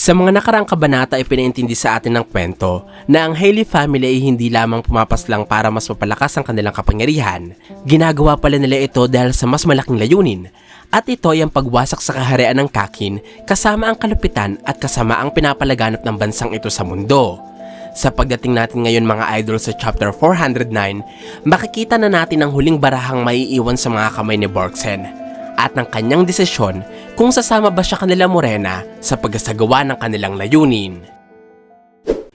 Sa mga nakaraang kabanata ay pinaintindi sa atin ng kwento na ang Haley family ay hindi lamang pumapaslang para mas mapalakas ang kanilang kapangyarihan. Ginagawa pala nila ito dahil sa mas malaking layunin. At ito ay ang pagwasak sa kaharian ng Kakin kasama ang kalupitan at kasama ang pinapalaganap ng bansang ito sa mundo. Sa pagdating natin ngayon mga idol sa chapter 409, makikita na natin ang huling barahang maiiwan sa mga kamay ni Borgsen at ng kanyang desisyon kung sasama ba siya kanila Morena sa pagkasagawa ng kanilang layunin.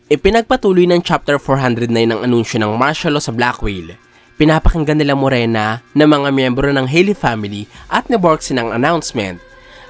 Ipinagpatuloy ng chapter 409 ang anunsyo ng martial law sa Black Whale. Pinapakinggan nila Morena na mga miyembro ng Haley family at ni Borgsen ang announcement.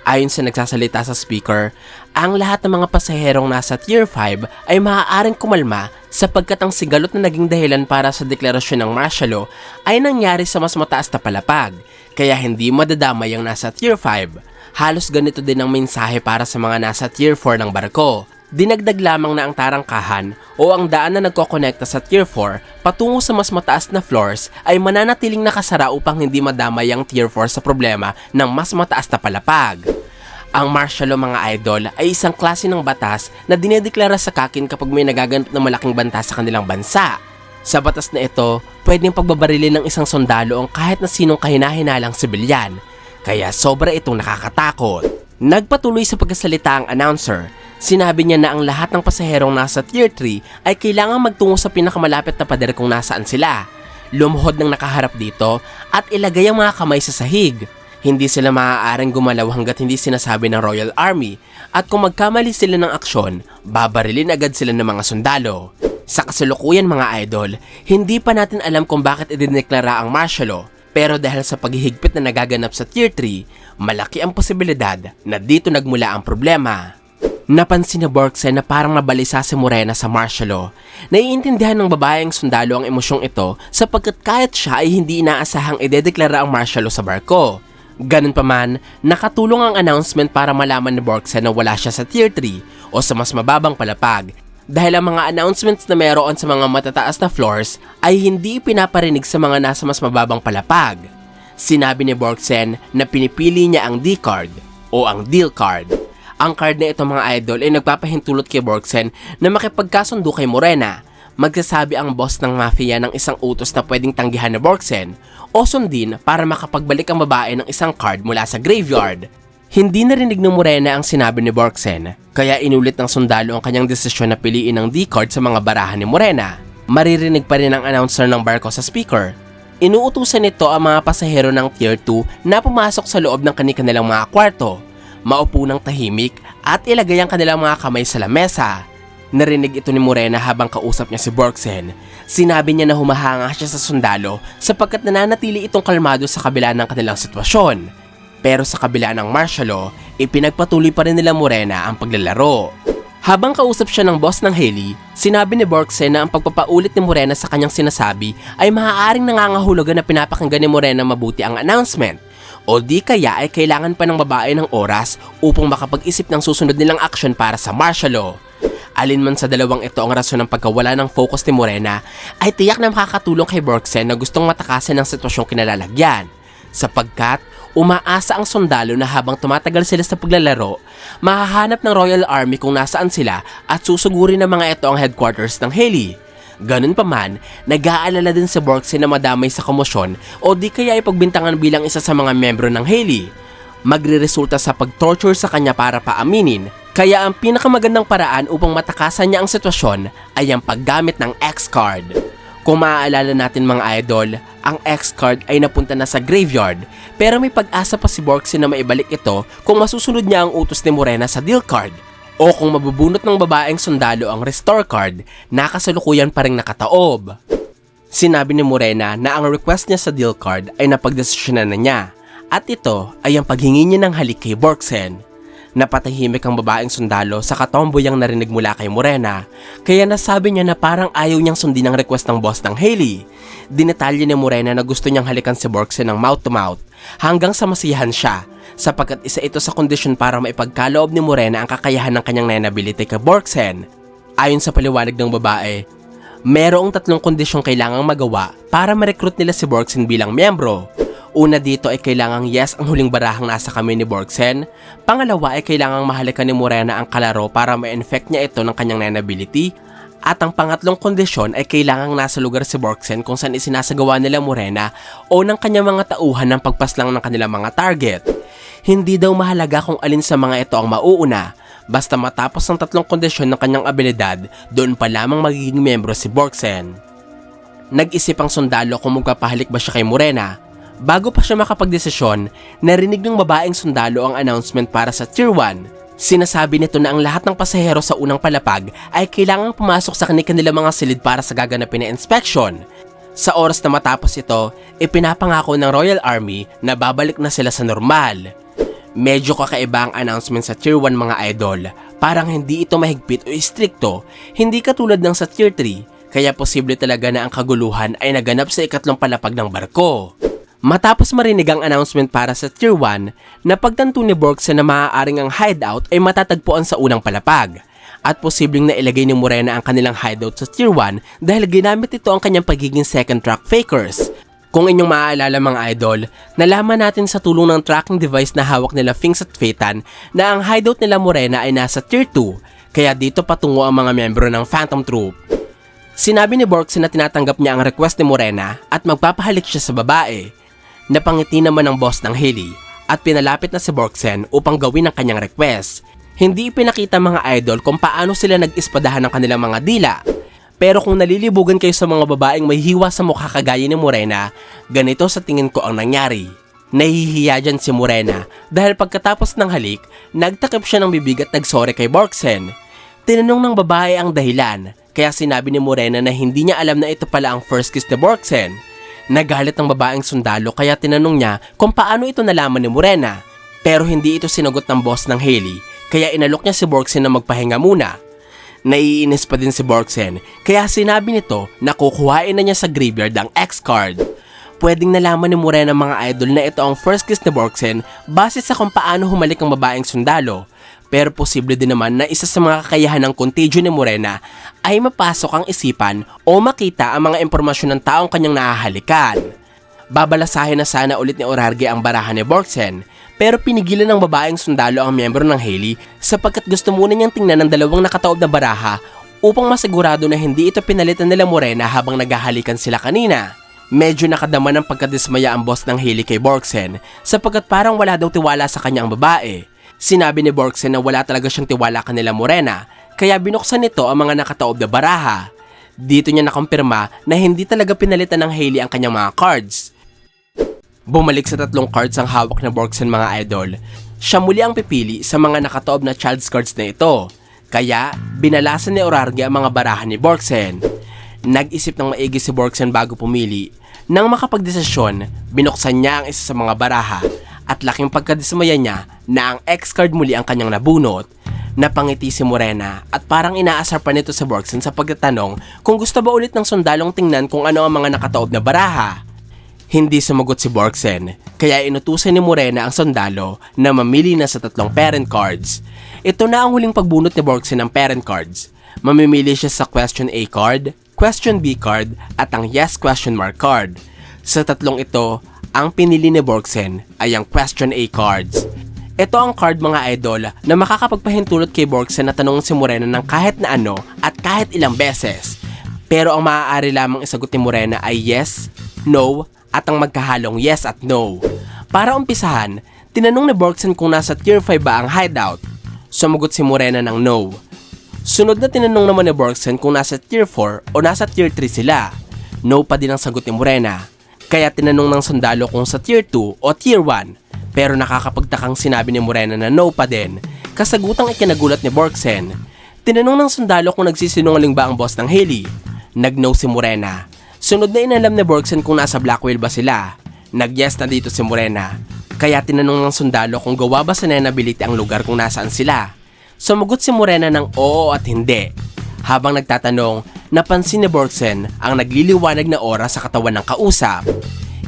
Ayon sa nagsasalita sa speaker, ang lahat ng mga pasaherong nasa Tier 5 ay maaaring kumalma sapagkat ang sigalot na naging dahilan para sa deklarasyon ng martial law ay nangyari sa mas mataas na palapag, kaya hindi madadamay ang nasa Tier 5. Halos ganito din ang mensahe para sa mga nasa Tier 4 ng barko. Dinagdag lamang na ang tarangkahan o ang daan na nagkokonekta sa Tier 4 patungo sa mas mataas na floors ay mananatiling nakasara upang hindi madamay ang Tier 4 sa problema ng mas mataas na palapag. Ang martial law mga idol ay isang klase ng batas na dinedeklara sa Kakin kapag may nagaganap na malaking banta sa kanilang bansa. Sa batas na ito, pwedeng pagbabarilin ng isang sundalo ang kahit na sinong kahinahinalang sibilyan. Kaya sobra itong nakakatakot. Nagpatuloy sa pagkasalita ang announcer. Sinabi niya na ang lahat ng pasaherong nasa Tier 3 ay kailangang magtungo sa pinakamalapit na pader kung nasaan sila. Lumuhod ng nakaharap dito at ilagay ang mga kamay sa sahig. Hindi sila maaaring gumalaw hanggat hindi sinasabi ng Royal Army at kung magkamali sila ng aksyon, babarilin agad sila ng mga sundalo. Sa kasalukuyan mga idol, hindi pa natin alam kung bakit idineklara ang martial law. Pero dahil sa paghihigpit na nagaganap sa Tier 3, malaki ang posibilidad na dito nagmula ang problema. Napansin ni Borgsen na parang nabalisa si Morena sa martial law. Naiintindihan ng babaeng sundalo ang emosyong ito sapagkat kahit siya ay hindi inaasahang idedeklara ang martial law sa barko. Ganun pa man, nakatulong ang announcement para malaman ni Borgsen na wala siya sa Tier 3 o sa mas mababang palapag. Dahil ang mga announcements na meron sa mga matataas na floors ay hindi pinaparinig sa mga nasa mas mababang palapag. Sinabi ni Borgsen na pinipili niya ang D-card o ang deal card. Ang card na ito mga idol ay nagpapahintulot kay Borgsen na makipagkasundo kay Morena. Magsasabi ang boss ng mafia ng isang utos na pwedeng tanggihan ni Borgsen o sundin para makapagbalik ang babae ng isang card mula sa graveyard. Hindi narinig ng Morena ang sinabi ni Borgsen, kaya inulit ng sundalo ang kanyang desisyon na piliin ang D-card sa mga barahan ni Morena. Maririnig pa rin ang announcer ng barko sa speaker. Inuutusan nito ang mga pasahero ng Tier 2 na pumasok sa loob ng kanilang mga kwarto, maupo ng tahimik at ilagay ang kanilang mga kamay sa lamesa. Narinig ito ni Morena habang kausap niya si Borgsen. Sinabi niya na humahanga siya sa sundalo sapagkat nananatili itong kalmado sa kabila ng kanilang sitwasyon. Pero sa kabila ng martial law, ipinagpatuloy pa rin nila Morena ang paglalaro. Habang kausap siya ng boss ng Haley, sinabi ni Borgsen na ang pagpapaulit ni Morena sa kanyang sinasabi ay maaaring nangangahulugan na pinapakinggan ni Morena mabuti ang announcement. O di kaya ay kailangan pa ng babae ng oras upang makapag-isip ng susunod nilang aksyon para sa martial law. Alin man sa dalawang ito ang rason ng pagkawala ng focus ni Morena ay tiyak na makakatulong kay Borgsen na gustong matakasan ng sitwasyong kinalalagyan. Sapagkat umaasa ang sundalo na habang tumatagal sila sa paglalaro, mahahanap ng Royal Army kung nasaan sila at susugurin ng mga ito ang headquarters ng Haley. Ganun pa man, nag-aalala din si Borgsen na madamay sa komosyon o di kaya ipagbintangan bilang isa sa mga membro ng Haley. Magre-resulta sa pag-torture sa kanya para paaminin, kaya ang pinakamagandang paraan upang matakasan niya ang sitwasyon ay ang paggamit ng X-card. Kung maaalala natin mga idol, ang X-card ay napunta na sa graveyard pero may pag-asa pa si Borgsen na maibalik ito kung masusunod niya ang utos ni Morena sa deal card o kung mabubunot ng babaeng sundalo ang restore card na kasalukuyan pa ring nakataob. Sinabi ni Morena na ang request niya sa deal card ay napagdesisyonan na niya at ito ay ang paghingi niya ng halik kay Borgsen. Napatahimik ang babaeng sundalo sa katomboy ang narinig mula kay Morena, kaya nasabi niya na parang ayaw niyang sundin ang request ng boss ng Haley. Dinetalye ni Morena na gusto niyang halikan si Borgsen ng mouth to mouth hanggang sa masiyahan siya, sapagkat isa ito sa kondisyon para maipagkaloob ni Morena ang kakayahan ng kanyang nenability kay Borgsen. Ayon sa paliwanag ng babae, merong 3 kondisyong kailangang magawa para ma-recruit nila si Borgsen bilang miyembro. Una dito ay kailangang yes ang huling barahang nasa kamay ni Borgsen. Pangalawa ay kailangang mahalikan ni Morena ang kalaro para ma-infect niya ito ng kanyang Nen ability. At ang pangatlong kondisyon ay kailangang nasa lugar si Borgsen kung saan isinasagawa nila Morena o ng kanyang mga tauhan ng pagpaslang ng kanilang mga target. Hindi daw mahalaga kung alin sa mga ito ang mauuna. Basta matapos ang tatlong kondisyon ng kanyang abilidad, doon pa lamang magiging miyembro si Borgsen. Nag-isip ang sundalo kung magpapahalik ba siya kay Morena. Bago pa siya makapagdesisyon, narinig ng babaeng sundalo ang announcement para sa Tier 1. Sinasabi nito na ang lahat ng pasahero sa unang palapag ay kailangang pumasok sa kanilang mga silid para sa gaganapin na inspection. Sa oras na matapos ito, ipinapangako ng Royal Army na babalik na sila sa normal. Medyo kakaiba ang announcement sa Tier 1 mga idol. Parang hindi ito mahigpit o istrikto, hindi katulad ng sa Tier 3, kaya posible talaga na ang kaguluhan ay naganap sa ikatlong palapag ng barko. Matapos marinig ang announcement para sa Tier 1, napagtanto ni Borgsen na maaaring ang hideout ay matatagpuan sa unang palapag. At posibleng nailagay ni Morena ang kanilang hideout sa Tier 1 dahil ginamit ito ang kanyang pagiging second track fakers. Kung inyong maaalala mga idol, nalaman natin sa tulong ng tracking device na hawak nila Finks at Phaeton na ang hideout nila Morena ay nasa Tier 2, kaya dito patungo ang mga miyembro ng Phantom Troop. Sinabi ni Borgsen na tinatanggap niya ang request ni Morena at magpapahalik siya sa babae. Napangiti naman ang boss ng Haley at pinalapit na si Borgsen upang gawin ang kanyang request. Hindi ipinakita mga idol kung paano sila nag-ispadahan ng kanilang mga dila. Pero kung nalilibugan kayo sa mga babaeng may hiwa sa mukha kagaya ni Morena, ganito sa tingin ko ang nangyari. Nahihiya dyan si Morena dahil pagkatapos ng halik, nagtakip siya ng bibig at nagsorry kay Borgsen. Tinanong ng babae ang dahilan, kaya sinabi ni Morena na hindi niya alam na ito pala ang first kiss ni Borgsen. Nagalit ang babaeng sundalo kaya tinanong niya kung paano ito nalaman ni Morena. Pero hindi ito sinagot ng boss ng Haley, kaya inalok niya si Borgsen na magpahinga muna. Naiinis pa din si Borgsen, kaya sinabi nito na kukuhain na niya sa graveyard ang X-card. Pwedeng nalaman ni Morena mga idol na ito ang first kiss ni Borgsen base sa kung paano humalik ang babaeng sundalo. Pero posible din naman na isa sa mga kakayahan ng contagion ni Morena ay mapasok ang isipan o makita ang mga impormasyon ng taong kanyang nahahalikan. Babalasahin na sana ulit ni Urarge ang baraha ni Borgsen, pero pinigilan ng babaeng sundalo ang miyembro ng Haley sapagkat gusto muna niyang tingnan ng dalawang nakataob na baraha upang masigurado na hindi ito pinalitan nila Morena habang naghahalikan sila kanina. Medyo nakadama ng pagkadismaya ang boss ng Haley kay Borgsen sapagkat parang wala daw tiwala sa kanyang babae. Sinabi ni Borgsen na wala talaga siyang tiwala kanila Morena, kaya binuksan nito ang mga nakataob na baraha. Dito niya nakumpirma na hindi talaga pinalitan ng Haley ang kanyang mga cards. Bumalik sa tatlong cards ang hawak na Borgsen mga idol. Siya muli ang pipili sa mga nakataob na child's cards na ito. Kaya, binalasan ni Urarge ang mga baraha ni Borgsen. Nag-isip ng maigi si Borgsen bago pumili. Nang makapagdesisyon, binuksan niya ang isa sa mga baraha at laking pagkadismaya niya na ang X-card muli ang kanyang nabunot. Napangiti si Morena at parang inaasar pa nito sa Borgsen sa pagtatanong kung gusto ba ulit ng sundalong tingnan kung ano ang mga nakataob na baraha. Hindi sumagot si Borgsen, kaya inutusan ni Morena ang sundalo na mamili na sa tatlong parent cards. Ito na ang huling pagbunot ni Borgsen ng parent cards. Mamimili siya sa question A card, question B card, at ang yes question mark card. Sa tatlong ito, ang pinili ni Borgsen ay ang question A cards. Ito ang card mga idol na makakapagpahintulot kay Borgsen na tanongin si Morena ng kahit na ano at kahit ilang beses. Pero ang maaari lamang isagot ni Morena ay yes, no, at ang magkahalong yes at no. Para umpisahan, tinanong ni Borgsen kung nasa Tier 5 ba ang hideout. Sumagot si Morena ng no. Sunod na tinanong naman ni Borgsen kung nasa Tier 4 o nasa Tier 3 sila. No pa din ang sagot ni Morena. Kaya tinanong ng sundalo kung sa Tier 2 o Tier 1. Pero nakakapagtakang sinabi ni Morena na no pa din. Kasagutang ikinagulat ni Borgsen. Tinanong ng sundalo kung nagsisinungaling ba ang boss ng Haley. Nag-no si Morena. Sunod na inalam ni Borgsen kung nasa Blackwell ba sila. Nag-yes na dito si Morena. Kaya tinanong ng sundalo kung gawa ba sa Nen ability ang lugar kung nasaan sila. Sumagot si Morena ng oo at hindi. Habang nagtatanong, napansin ni Borgsen ang nagliliwanag na aura sa katawan ng kausap.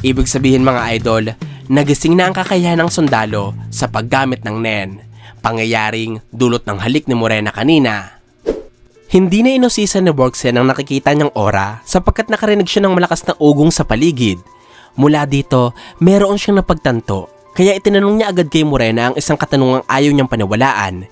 Ibig sabihin mga idol, nagising na ang kakayahan ng sundalo sa paggamit ng Nen. Pangyayaring dulot ng halik ni Morena kanina. Hindi na inusisan ni Borgsen ang nakikita niyang aura sapagkat nakarinig siya ng malakas na ugong sa paligid. Mula dito, meron siyang napagtanto. Kaya itinanong niya agad kay Morena ang isang katanungang ayaw niyang paniwalaan.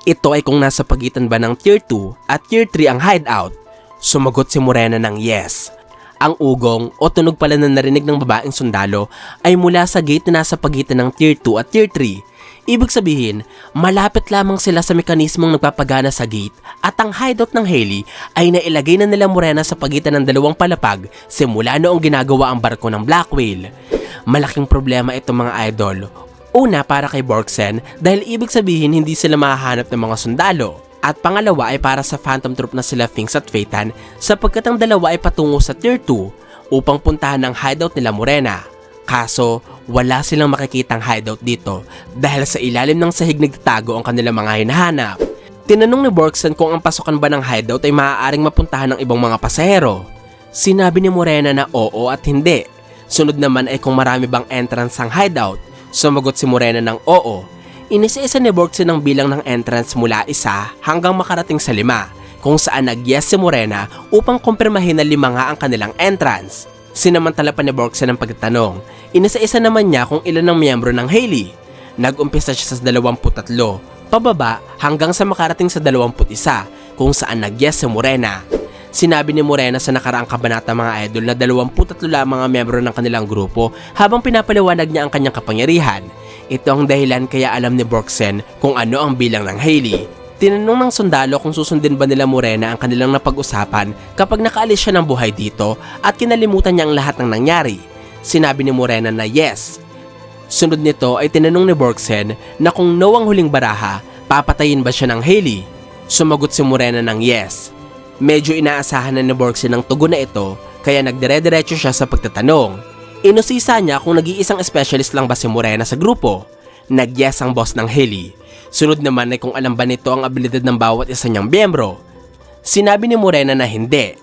Ito ay kung nasa pagitan ba ng Tier 2 at Tier 3 ang hideout. Sumagot si Morena ng yes. Ang ugong o tunog pala na narinig ng babaeng sundalo ay mula sa gate na nasa pagitan ng Tier 2 at Tier 3. Ibig sabihin, malapit lamang sila sa mekanismong nagpapagana sa gate at ang hideout ng Hailey ay nailagay na nila Morena sa pagitan ng dalawang palapag simula noong ginagawa ang barko ng Black Whale. Malaking problema ito mga idol. Una para kay Borgsen dahil ibig sabihin hindi sila mahahanap ng mga sundalo. At pangalawa ay para sa Phantom Troop na sila Finks at Phaeton sapagkat ang dalawa ay patungo sa Tier 2 upang puntahan ang hideout nila Morena. Kaso wala silang makikitang hideout dito dahil sa ilalim ng sahig nagtatago ang kanilang mga hinahanap. Tinanong ni Borgsen kung ang pasukan ba ng hideout ay maaaring mapuntahan ng ibang mga pasahero. Sinabi ni Morena na oo at hindi. Sunod naman ay kung marami bang entrance ang hideout. Sumagot si Morena ng oo. Inisa-isa ni Borgsen ang bilang ng entrance mula 1 hanggang makarating sa 5, kung saan nag-yes si Morena upang kumpirmahin na 5 nga ang kanilang entrance. Sinamantala pa ni Borgsen ang pagtatanong. Inisa-isa naman niya kung ilan ang miyembro ng Hailey. Nag-umpisa siya sa 23, pababa hanggang sa makarating sa 21, kung saan nag-yes si Morena. Sinabi ni Morena sa nakaraang kabanata mga idol na 23 lamang ang miyembro ng kanilang grupo habang pinapaliwanag niya ang kanyang kapangyarihan. Ito ang dahilan kaya alam ni Borgsen kung ano ang bilang ng Hailey. Tinanong ng sundalo kung susundin ba nila Morena ang kanilang napag-usapan kapag nakaalis siya ng buhay dito at kinalimutan niya ang lahat ng nangyari. Sinabi ni Morena na yes. Sunod nito ay tinanong ni Borgsen na kung no ang huling baraha, papatayin ba siya ng Hailey? Sumagot si Morena ng yes. Medyo inaasahan na ni Borgsen ang tugon na ito kaya nagdire-diretso siya sa pagtatanong. Inusisa niya kung nag-iisang specialist lang ba si Morena sa grupo. Nag-yes ang boss ng Hailey. Sunod naman ay kung alam ba nito ang abilidad ng bawat isa niyang miyembro. Sinabi ni Morena na hindi.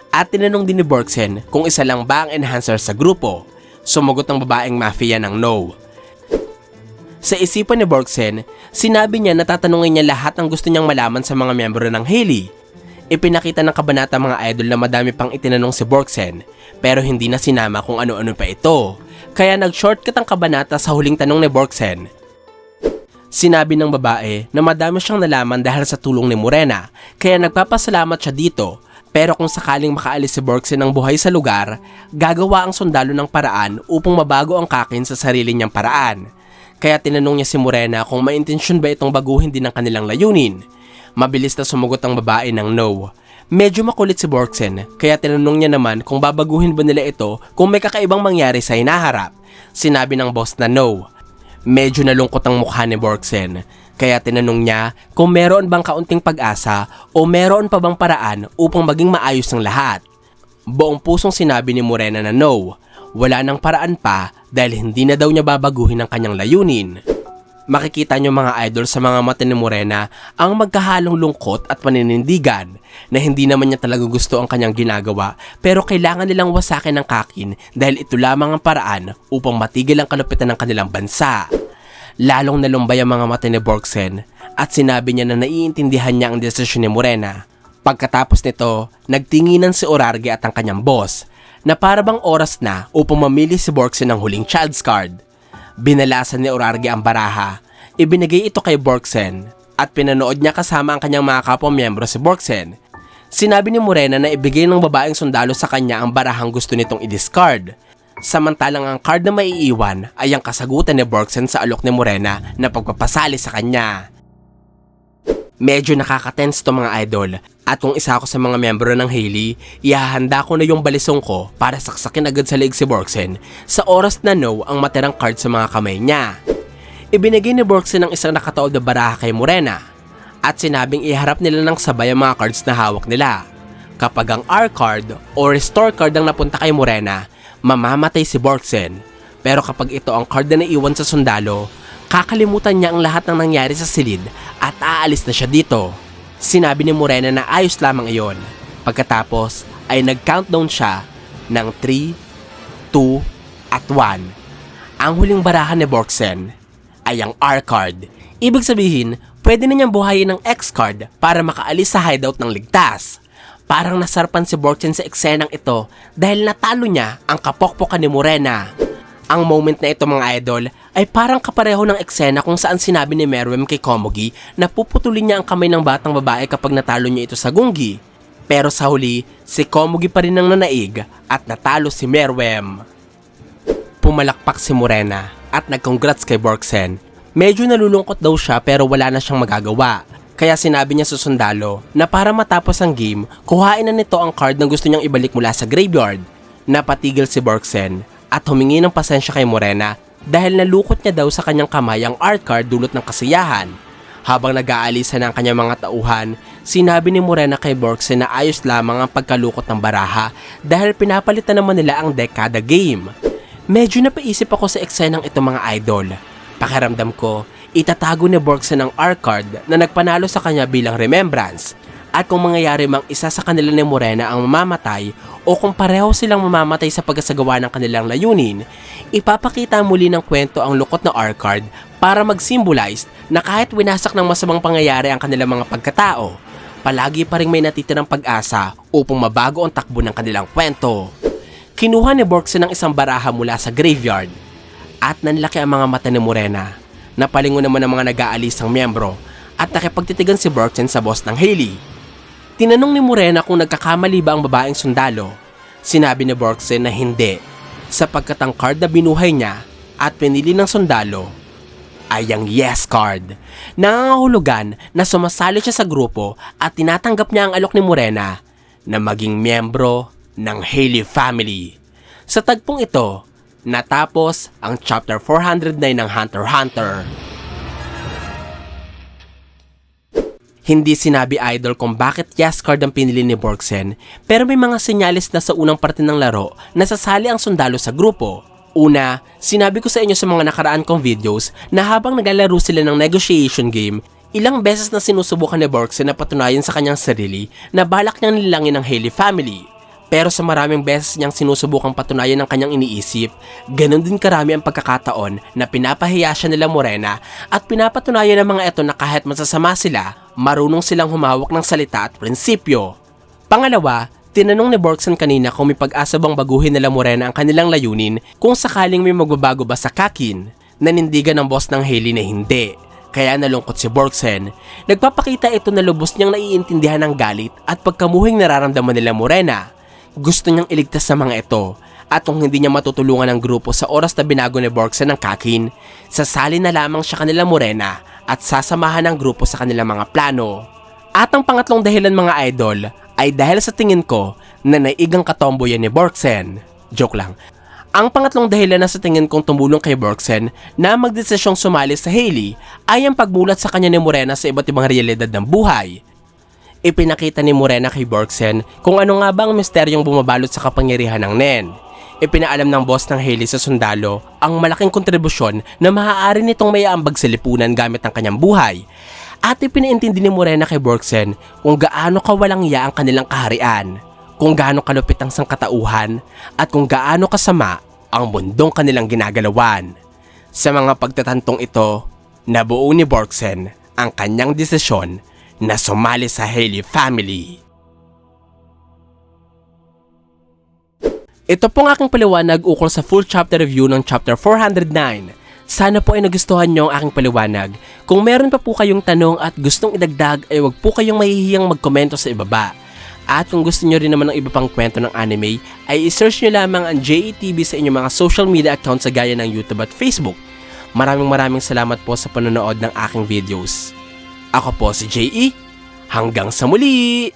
At tinanong din ni Borgsen kung isa lang ba ang enhancer sa grupo. Sumagot ang babaeng mafia ng no. Sa isipan ni Borgsen, sinabi niya na tatanungin niya lahat ng gusto niyang malaman sa mga miyembro ng Hailey. Ipinakita ng kabanata mga idol na madami pang itinanong si Borgsen pero hindi na sinama kung ano-ano pa ito. Kaya nag-shortcut ang kabanata sa huling tanong ni Borgsen. Sinabi ng babae na madami siyang nalaman dahil sa tulong ni Morena kaya nagpapasalamat siya dito. Pero kung sakaling makaalis si Borgsen ng buhay sa lugar, gagawa ang sundalo ng paraan upang mabago ang Kakin sa sarili niyang paraan. Kaya tinanong niya si Morena kung may intensyon ba itong baguhin din ang kanilang layunin. Mabilis na sumagot ang babae ng no. Medyo makulit si Borgsen kaya tinanong niya naman kung babaguhin ba nila ito kung may kakaibang mangyari sa hinaharap. Sinabi ng boss na no. Medyo nalungkot ang mukha ni Borgsen kaya tinanong niya kung meron bang kaunting pag-asa o meron pa bang paraan upang maging maayos ang lahat. Buong pusong sinabi ni Morena na no. Wala nang paraan pa dahil hindi na daw niya babaguhin ang kanyang layunin. Makikita nyo mga idol sa mga mata ni Morena ang magkahalong lungkot at paninindigan na hindi naman niya talaga gusto ang kanyang ginagawa pero kailangan nilang wasakin ang Kakin dahil ito lamang ang paraan upang matigil ang kalupitan ng kanilang bansa. Lalong nalumbay ang mga mata ni Borgsen at sinabi niya na naiintindihan niya ang desisyon ni Morena. Pagkatapos nito, nagtinginan si Urarge at ang kanyang boss na para bang oras na upang mamili si Borgsen ng huling child's card. Binalasan ni Urarge ang baraha. Ibinigay ito kay Borgsen at pinanood niya kasama ang kanyang mga kapwa-miyembro si Borgsen. Sinabi ni Morena na ibigay ng babaeng sundalo sa kanya ang barahang gusto nitong i-discard. Samantalang ang card na maiiwan ay ang kasagutan ni Borgsen sa alok ni Morena na pagpapasali sa kanya. Medyo nakaka-tense to mga idol at kung isa ako sa mga miyembro ng Hailey, ihahanda ko na yung balisong ko para saksakin agad sa leeg si Borgsen sa oras na no ang matirang card sa mga kamay niya. Ibinigay ni Borgsen ang isang nakataob na baraha kay Morena at sinabing iharap nila ng sabay ang mga cards na hawak nila. Kapag ang R card o restore card ang napunta kay Morena, mamamatay si Borgsen. Pero kapag ito ang card na naiwan sa sundalo, kakalimutan niya ang lahat ng nangyari sa silid at aalis na siya dito. Sinabi ni Morena na ayos lamang iyon. Pagkatapos ay nag-countdown siya ng 3, 2, at 1. Ang huling baraha ni Borgsen ay ang R card. Ibig sabihin, pwede na niyang buhayin ang X card para makaalis sa hideout ng ligtas. Parang nasarpan si Borgsen sa eksenang ito dahil natalo niya ang kapokpokan ni Morena. Ang moment na ito mga idol ay parang kapareho ng eksena kung saan sinabi ni Meruem kay Komugi na puputulin niya ang kamay ng batang babae kapag natalo niya ito sa gunggi. Pero sa huli, si Komugi pa rin ang nanaig at natalo si Meruem. Pumalakpak si Morena at nag-congrats kay Borgsen. Medyo nalulungkot daw siya pero wala na siyang magagawa. Kaya sinabi niya sa sundalo na para matapos ang game, kuhain na nito ang card na gusto niyang ibalik mula sa graveyard. Napatigil si Borgsen at humingi ng pasensya kay Morena dahil nalukot niya daw sa kanyang kamay ang art card dulot ng kasiyahan. Habang nag-aalisan ang kanyang mga tauhan, sinabi ni Morena kay Borgsen na ayos lamang ang pagkalukot ng baraha dahil pinapalitan naman nila ang deck kada game. Medyo napaisip ako sa eksenang ito mga idol. Pakiramdam ko, itatago ni Borgsen ang art card na nagpanalo sa kanya bilang remembrance. At kung mangyayari mang isa sa kanila ni Morena ang mamamatay o kung pareho silang mamamatay sa pagkasagawa ng kanilang layunin, ipapakita muli ng kwento ang lukot na art card para mag-symbolize na kahit winasak ng masamang pangyayari ang kanilang mga pagkatao, palagi pa rin may natitirang pag-asa upang mabago ang takbo ng kanilang kwento. Kinuha ni Borgsen ng isang baraha mula sa graveyard at nanlaki ang mga mata ni Morena. Napalingon naman ang mga nag-aalisang miyembro at nakipagtitigan si Borgsen sa boss ng Hailey. Tinanong ni Morena kung nagkakamali ba ang babaeng sundalo. Sinabi ni Borgsen na hindi, sapagkat ang card na binuhay niya at pinili ng sundalo ay ang yes card. Nangangahulugan na sumasali siya sa grupo at tinatanggap niya ang alok ni Morena na maging miyembro ng Hailey family. Sa tagpong ito, natapos ang chapter 409 ng Hunter x Hunter. Hindi sinabi idol kung bakit yes card ang pinili ni Borgsen, pero may mga senyalis na sa unang parte ng laro na sasali ang sundalo sa grupo. Una, sinabi ko sa inyo sa mga nakaraan kong videos na habang naglalaro sila ng negotiation game, ilang beses na sinusubukan ni Borgsen na patunayan sa kanyang sarili na balak niyang nilangin ang Hailey family. Pero sa maraming beses niyang sinusubukang patunayan ang kanyang iniisip, ganun din karami ang pagkakataon na pinapahiya siya nila Morena at pinapatunayan ng mga ito na kahit masasama sila, marunong silang humawak ng salita at prinsipyo. Pangalawa, tinanong ni Borgsen kanina kung may pag-asa bang baguhin nila Morena ang kanilang layunin kung sakaling may magbabago ba sa Kakin. Nanindigan ng boss ng Hailey na hindi. Kaya nalungkot si Borgsen. Nagpapakita ito na lubos niyang naiintindihan ng galit at pagkamuhing nararamdaman nila Morena. Gusto niyang iligtas sa mga ito at kung hindi niya matutulungan ang grupo sa oras na binago ni Borgsen ng Kakin, sasali na lamang siya kanila Morena at sasamahan ang grupo sa kanilang mga plano. At ang pangatlong dahilan mga idol ay dahil sa tingin ko na naigang katomboyan ni Borgsen. Joke lang. Ang pangatlong dahilan na sa tingin kong tumulong kay Borgsen na magdesisyong sumali sa Hailey ay ang pagmulat sa kanya ni Morena sa iba't ibang realidad ng buhay. Ipinakita ni Morena kay Borgsen kung ano nga ba ang misteryong bumabalot sa kapangyarihan ng Nen. Ipinaalam ng boss ng Hailey sa sundalo ang malaking kontribusyon na maaari nitong maiambag sa lipunan gamit ang kanyang buhay. At ipinaintindi ni Morena kay Borgsen kung gaano kawalang iya ang kanilang kaharian, kung gaano kalupit ang sangkatauhan, at kung gaano kasama ang mundong kanilang ginagalawan. Sa mga pagtatantong ito, nabuo ni Borgsen ang kanyang desisyon na sumali sa Hailey family. Ito pong aking paliwanag ukol sa full chapter review ng chapter 409. Sana po ay nagustuhan nyo ang aking paliwanag. Kung meron pa po kayong tanong at gustong idagdag ay wag po kayong mahihiyang magkomento sa ibaba. At kung gusto nyo rin naman ng iba pang kwento ng anime, ay isearch nyo lamang ang JETV sa inyong mga social media accounts sa gaya ng YouTube at Facebook. Maraming salamat po sa panonood ng aking videos. Ako po si JE. Hanggang sa muli!